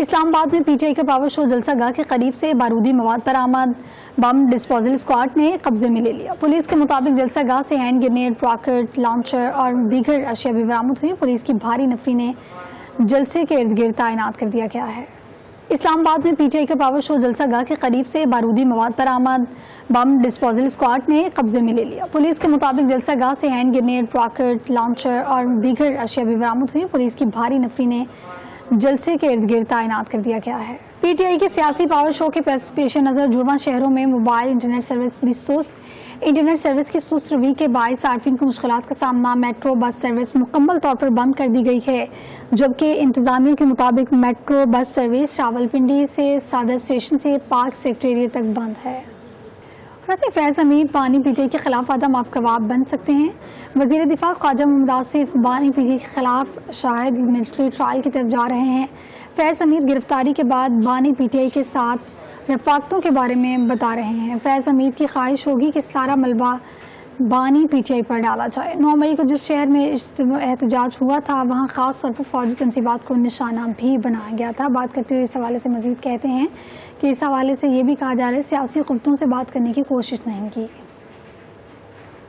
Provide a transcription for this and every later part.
اسلام آباد میں P T I کا پاور شو جلسہ گاہ کے قریب سے بارودی مواد برآمد، بم ڈسپوزل اسکواڈ نے قبضے میں لے لیا۔ پولیس کے مطابق جلسہ گاہ سے ہینڈ گرینیڈ، راکٹ لانچر اور دیگر اشیاء بھی برآمد ہوئی۔ پولیس کی بھاری نفری نے جلسے کے ارد گرد تعینات کر دیا گیا ہے۔ اسلام آباد میں پی ٹی آئی کا پاور شو جلسہ گاہ کے قریب سے بارودی مواد برآمد، بم ڈسپوزل اسکواڈ نے قبضے میں لے لیا۔ پولیس کے مطابق جلسہ گاہ سے ہینڈ گرینیڈ، راکٹ لانچر اور دیگر اشیاء بھی برآمد ہوئی۔ پولیس کی بھاری نفری نے جلسے کے ارد گرد تعینات کر دیا گیا ہے۔ پی ٹی آئی کے سیاسی پاور شو کے پیش نظر جڑواں شہروں میں موبائل انٹرنیٹ سروس بھی سست۔ انٹرنیٹ سروس کی سست روی کے باعث صارفین کو مشکلات کا سامنا۔ میٹرو بس سروس مکمل طور پر بند کر دی گئی ہے، جبکہ انتظامیہ کے مطابق میٹرو بس سروس راولپنڈی سے صدر اسٹیشن سے پارک سیکریٹریٹ تک بند ہے۔ فیض حمید بانی پی ٹی آئی کے خلاف وعدہ معاف گواہ بن سکتے ہیں۔ وزیر دفاع خواجہ محمد آصف بانی پی ٹی آئی کے خلاف شاہد ملٹری ٹرائل کی طرف جا رہے ہیں۔ فیض حمید گرفتاری کے بعد بانی پی ٹی آئی کے ساتھ رفاقتوں کے بارے میں بتا رہے ہیں۔ فیض حمید کی خواہش ہوگی کہ سارا ملبہ بانی پی ٹی آئی پر ڈالا جائے۔ 9 مئی کو جس شہر میں احتجاج ہوا تھا وہاں خاص طور پر فوجی تنصیبات کو نشانہ بھی بنایا گیا تھا۔ بات کرتے ہوئے اس حوالے سے مزید کہتے ہیں کہ اس حوالے سے یہ بھی کہا جا رہا ہے سیاسی قوتوں سے بات کرنے کی کوشش نہیں کی۔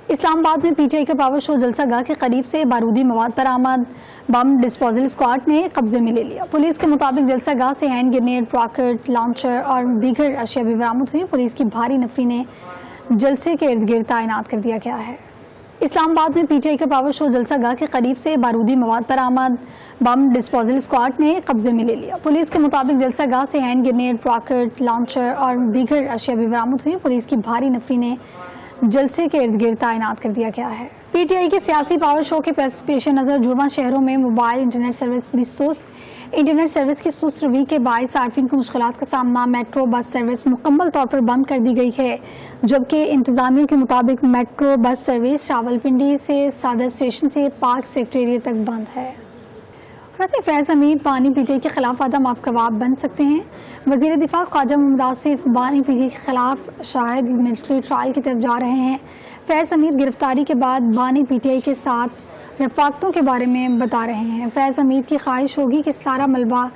اسلام آباد میں پی ٹی آئی کا پاور شو جلسہ گاہ کے قریب سے بارودی مواد برآمد، بم ڈسپوزل اسکواڈ نے قبضے میں لے لیا۔ پولیس کے مطابق جلسہ گاہ سے ہینڈ گرینیڈ، راکٹ لانچر اور دیگر اشیاء بھی برآمد ہوئی۔ پولیس کی بھاری نفری نے جلسے کے ارد گرد تعینات کر دیا گیا ہے۔ اسلام آباد میں پی ٹی آئی کا پاور شو جلسہ گاہ کے قریب سے بارودی مواد برآمد، بم ڈسپوزل اسکواڈ نے قبضے میں لے لیا۔ پولیس کے مطابق جلسہ گاہ سے ہینڈ گرینیڈ، راکٹ لانچر اور دیگر اشیاء بھی برآمد ہوئی۔ پولیس کی بھاری نفری نے جلسے کے ارد گرد تعینات کر دیا گیا ہے۔ پی ٹی آئی کے سیاسی پاور شو کے پیش نظر جڑواں شہروں میں موبائل انٹرنیٹ سروس بھی سست۔ انٹرنیٹ سروس کی سست روی کے باعث صارفین کو مشکلات کا سامنا۔ میٹرو بس سروس مکمل طور پر بند کر دی گئی ہے، جبکہ انتظامیہ کے مطابق میٹرو بس سروس راولپنڈی سے صدر اسٹیشن سے پارک سیکریٹریٹ تک بند ہے۔ فیض حمید بانی پی ٹی آئی کے خلاف وعدہ معاف گواہ بن سکتے ہیں۔ وزیر دفاع خواجہ محمد آصف بانی پی ٹی آئی کے خلاف شاہد ملٹری ٹرائل کی طرف جا رہے ہیں۔ فیض حمید گرفتاری کے بعد بانی پی ٹی آئی کے ساتھ رفاقتوں کے بارے میں بتا رہے ہیں۔ فیض حمید کی خواہش ہوگی کہ سارا ملبہ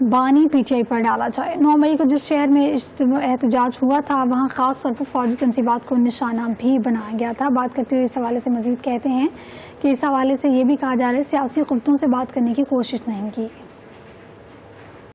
بانی پی ٹی آئی پر ڈالا جائے۔ 9 مئی کو جس شہر میں احتجاج ہوا تھا وہاں خاص طور پر فوجی تنصیبات کو نشانہ بھی بنایا گیا تھا۔ بات کرتے ہوئے اس حوالے سے مزید کہتے ہیں کہ اس حوالے سے یہ بھی کہا جا رہا ہے سیاسی قوتوں سے بات کرنے کی کوشش نہیں کی۔